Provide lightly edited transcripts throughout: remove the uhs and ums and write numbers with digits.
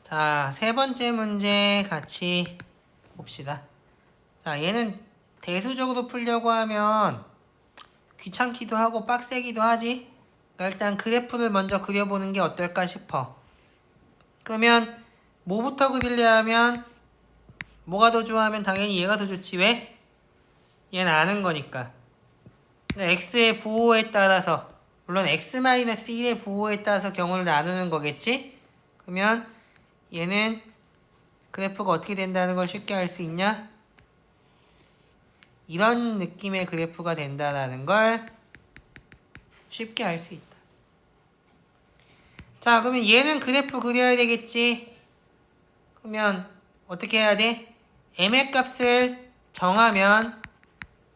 자, 세 번째 문제 같이 봅시다. 자, 얘는 대수적으로 풀려고 하면 귀찮기도 하고 빡세기도 하지. 그러니까 일단 그래프를 먼저 그려보는 게 어떨까 싶어. 그러면 뭐부터 그리려 하면 뭐가 더 좋아하면 당연히 얘가 더 좋지. 왜? 얘는 아는 거니까. x의 부호에 따라서, 물론 x-1의 부호에 따라서 경우를 나누는 거겠지? 그러면 얘는 그래프가 어떻게 된다는 걸 쉽게 알 수 있냐? 이런 느낌의 그래프가 된다는 걸 쉽게 알 수 있다. 자, 그러면 얘는 그래프 그려야 되겠지? 그러면 어떻게 해야 돼? m의 값을 정하면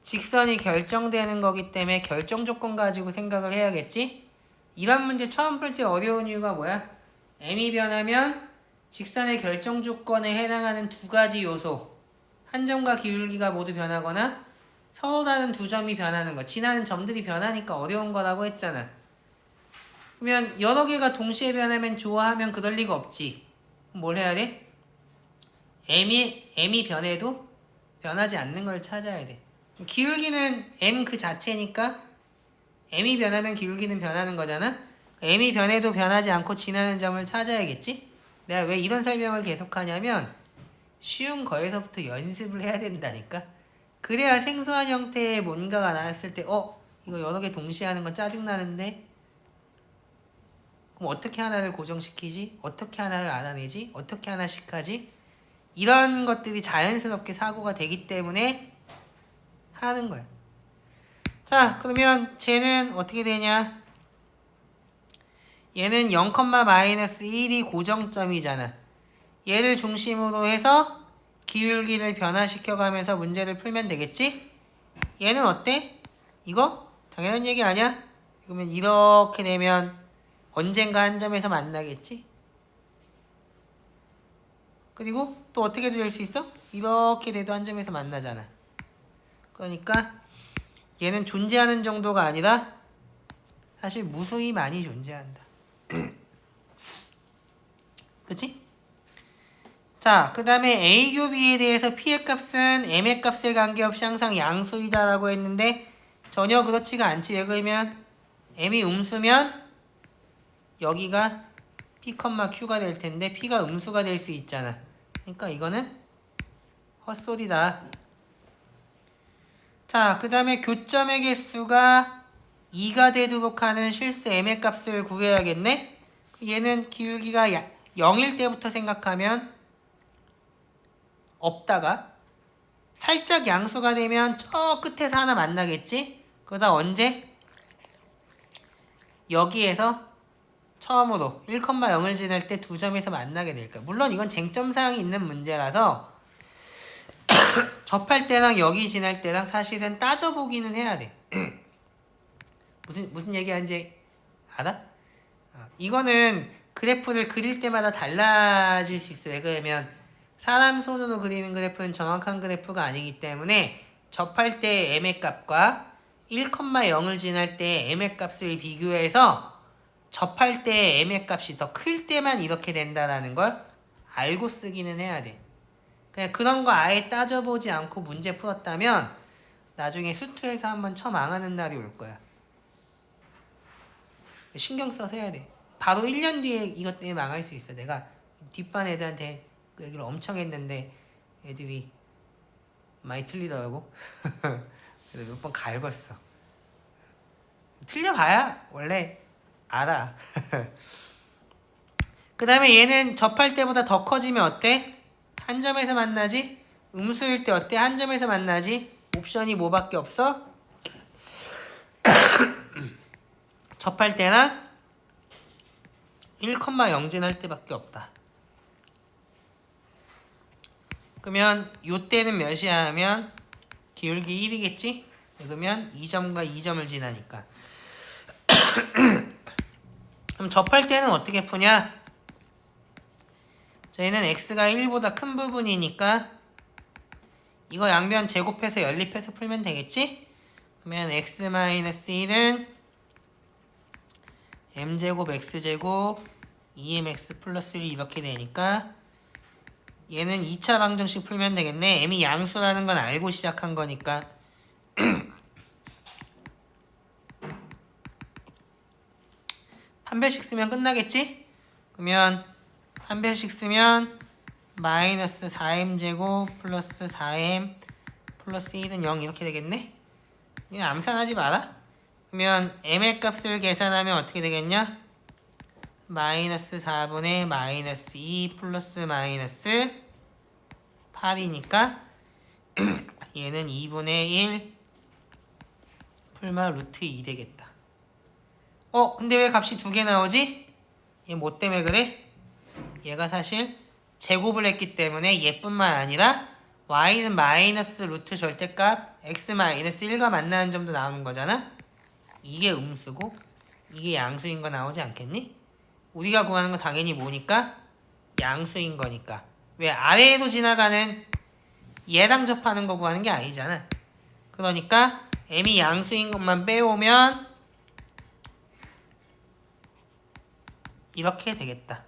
직선이 결정되는 거기 때문에 결정 조건 가지고 생각을 해야겠지? 이런 문제 처음 풀 때 어려운 이유가 뭐야? m이 변하면 직선의 결정 조건에 해당하는 두 가지 요소, 한 점과 기울기가 모두 변하거나 서로 다른 두 점이 변하는 거, 지나는 점들이 변하니까 어려운 거라고 했잖아. 그러면 여러 개가 동시에 변하면 좋아하면 그럴 리가 없지. 뭘 해야 돼? m이 변해도 변하지 않는 걸 찾아야 돼. 기울기는 m 그 자체니까 m이 변하면 기울기는 변하는 거잖아. m이 변해도 변하지 않고 지나는 점을 찾아야겠지. 내가 왜 이런 설명을 계속하냐면 쉬운 거에서부터 연습을 해야 된다니까. 그래야 생소한 형태의 뭔가가 나왔을 때 이거 여러 개 동시에 하는 건 짜증나는데 그럼 어떻게 하나를 고정시키지? 어떻게 하나를 알아내지? 어떻게 하나씩 하지? 이런 것들이 자연스럽게 사고가 되기 때문에 하는 거야. 자, 그러면 쟤는 어떻게 되냐? 얘는 0,-1이 고정점이잖아. 얘를 중심으로 해서 기울기를 변화시켜가면서 문제를 풀면 되겠지? 얘는 어때? 이거? 당연한 얘기 아니야? 그러면 이렇게 되면 언젠가 한 점에서 만나겠지? 그리고 또 어떻게 될 수 있어? 이렇게 돼도 한 점에서 만나잖아. 그러니까 얘는 존재하는 정도가 아니라 사실 무수히 많이 존재한다. 그치? 자, 그 다음에 A교비에 대해서 P의 값은 M의 값에 관계없이 항상 양수이다라고 했는데 전혀 그렇지가 않지. 왜 그러면 M이 음수면 여기가 P, Q가 될 텐데 P가 음수가 될 수 있잖아. 그러니까 이거는 헛소리다. 자, 그 다음에 교점의 개수가 2가 되도록 하는 실수 m의 값을 구해야겠네? 얘는 기울기가 0일 때부터 생각하면 없다가 살짝 양수가 되면 저 끝에서 하나 만나겠지? 그러다 언제? 여기에서 처음으로 1,0을 지날 때 두 점에서 만나게 될 거야. 물론 이건 쟁점사항이 있는 문제라서 접할 때랑 여기 지날 때랑 사실은 따져보기는 해야 돼. 무슨 얘기하는지 알아? 이거는 그래프를 그릴 때마다 달라질 수 있어요. 그러면 사람 손으로 그리는 그래프는 정확한 그래프가 아니기 때문에 접할 때 m의 값과 1,0을 지날 때 m의 값을 비교해서 접할 때 m의 값이 더 클 때만 이렇게 된다는 걸 알고 쓰기는 해야 돼. 그냥 그런 거 아예 따져보지 않고 문제 풀었다면 나중에 수투에서 한번 처망하는 날이 올 거야. 신경 써서 해야 돼. 바로 1년 뒤에 이것 때문에 망할 수 있어. 내가 뒷반 애들한테 그 얘기를 엄청 했는데 애들이 많이 틀리더라고. 그래서 몇 번 갈궜어. 틀려봐야 원래 알아. 그 다음에 얘는 접할 때보다 더 커지면 어때? 한 점에서 만나지? 음수일 때 어때? 한 점에서 만나지? 옵션이 뭐밖에 없어? 접할 때나 1,0 지날 때밖에 없다. 그러면 요때는 몇이야 하면 기울기 1이겠지? 그러면 2점과 2점을 지나니까. 그럼 접할 때는 어떻게 푸냐? 저희는 x가 1보다 큰 부분이니까 이거 양변 제곱해서 연립해서 풀면 되겠지? 그러면 x-1은 m제곱 x제곱 2mx 플러스 1 이렇게 되니까 얘는 2차 방정식 풀면 되겠네. m이 양수라는 건 알고 시작한 거니까 한 배씩 쓰면 끝나겠지? 그러면 한 배씩 쓰면 마이너스 4m제곱 플러스 4m 플러스 1은 0 이렇게 되겠네? 그냥 암산하지 마라. 그러면 m의 값을 계산하면 어떻게 되겠냐? 마이너스 4분의 마이너스 2 플러스 마이너스 8이니까 얘는 2분의 1 풀마 루트 2 되겠다. 근데 왜 값이 두 개 나오지? 얘 뭐 때문에 그래? 얘가 사실 제곱을 했기 때문에 얘뿐만 아니라 y는 마이너스 루트 절대값 x 마이너스 1과 만나는 점도 나오는 거잖아? 이게 음수고 이게 양수인 거 나오지 않겠니? 우리가 구하는 건 당연히 뭐니까? 양수인 거니까. 왜 아래에도 지나가는 얘랑 접하는 거 구하는 게 아니잖아. 그러니까 m이 양수인 것만 빼오면 이렇게 되겠다.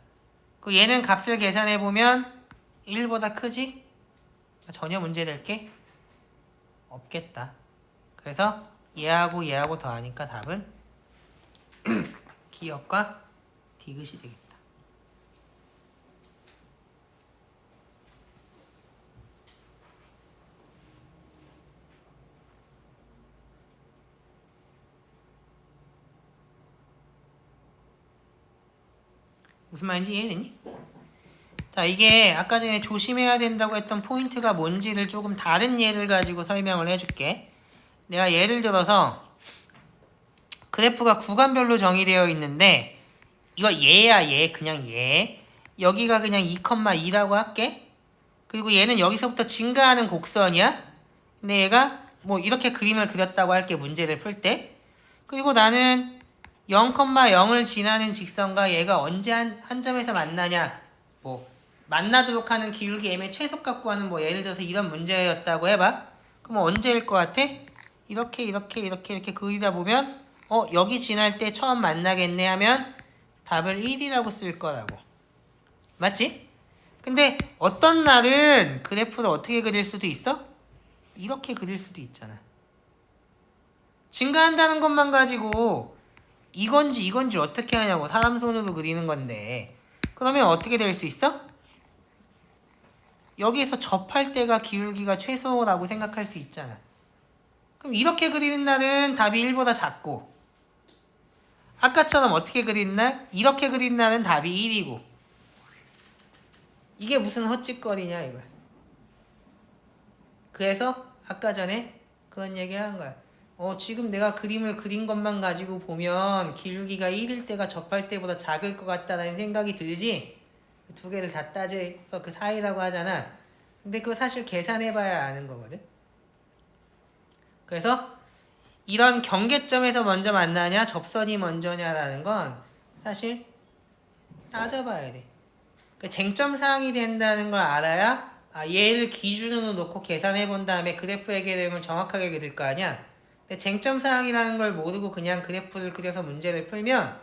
그 얘는 값을 계산해보면 1보다 크지? 전혀 문제될 게 없겠다. 그래서 얘하고 얘하고 더하니까 답은 기역과 디귿이 되겠다. 무슨 말인지 이해되니? 자, 이게 아까 전에 조심해야 된다고 했던 포인트가 뭔지를 조금 다른 예를 가지고 설명을 해줄게. 내가 예를 들어서 그래프가 구간별로 정의되어 있는데 이거 얘야 얘 그냥 얘 여기가 그냥 2,2라고 할게. 그리고 얘는 여기서부터 증가하는 곡선이야. 근데 얘가 뭐 이렇게 그림을 그렸다고 할게 문제를 풀 때. 그리고 나는 0,0을 지나는 직선과 얘가 언제 한 점에서 만나냐 뭐 만나도록 하는 기울기 m의 최소값 구하는 뭐 예를 들어서 이런 문제였다고 해봐. 그럼 언제일 것 같아? 이렇게 그리다 보면 여기 지날 때 처음 만나겠네 하면 답을 1이라고 쓸 거라고. 맞지? 근데 어떤 날은 그래프를 어떻게 그릴 수도 있어? 이렇게 그릴 수도 있잖아. 증가한다는 것만 가지고 이건지 어떻게 하냐고. 사람 손으로 그리는 건데 그러면 어떻게 될 수 있어? 여기에서 접할 때가 기울기가 최소라고 생각할 수 있잖아. 그럼 이렇게 그리는 날은 답이 1보다 작고 아까처럼 어떻게 그리는 날? 이렇게 그리는 날은 답이 1이고 이게 무슨 헛짓거리냐 이거야. 그래서 아까 전에 그런 얘기를 한 거야. 지금 내가 그림을 그린 것만 가지고 보면 기울기가 1일 때가 접할 때보다 작을 것 같다는 생각이 들지? 두 개를 다 따져서 그 사이라고 하잖아. 근데 그거 사실 계산해봐야 아는 거거든. 그래서 이런 경계점에서 먼저 만나냐 접선이 먼저냐라는 건 사실 따져봐야 돼. 그 쟁점 사항이 된다는 걸 알아야 얘를 기준으로 놓고 계산해 본 다음에 그래프의 계량을 정확하게 그릴 거 아니야. 근데 쟁점 사항이라는 걸 모르고 그냥 그래프를 그려서 문제를 풀면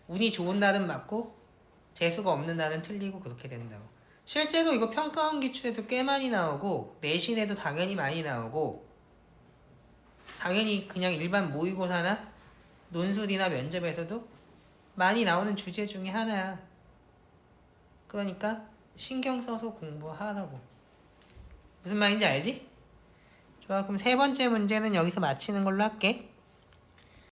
운이 좋은 날은 맞고 재수가 없는 날은 틀리고 그렇게 된다고. 실제로 이거 평가원 기출에도 꽤 많이 나오고 내신에도 당연히 많이 나오고 당연히 그냥 일반 모의고사나 논술이나 면접에서도 많이 나오는 주제 중에 하나야. 그러니까 신경 써서 공부하라고. 무슨 말인지 알지? 좋아, 그럼 세 번째 문제는 여기서 마치는 걸로 할게.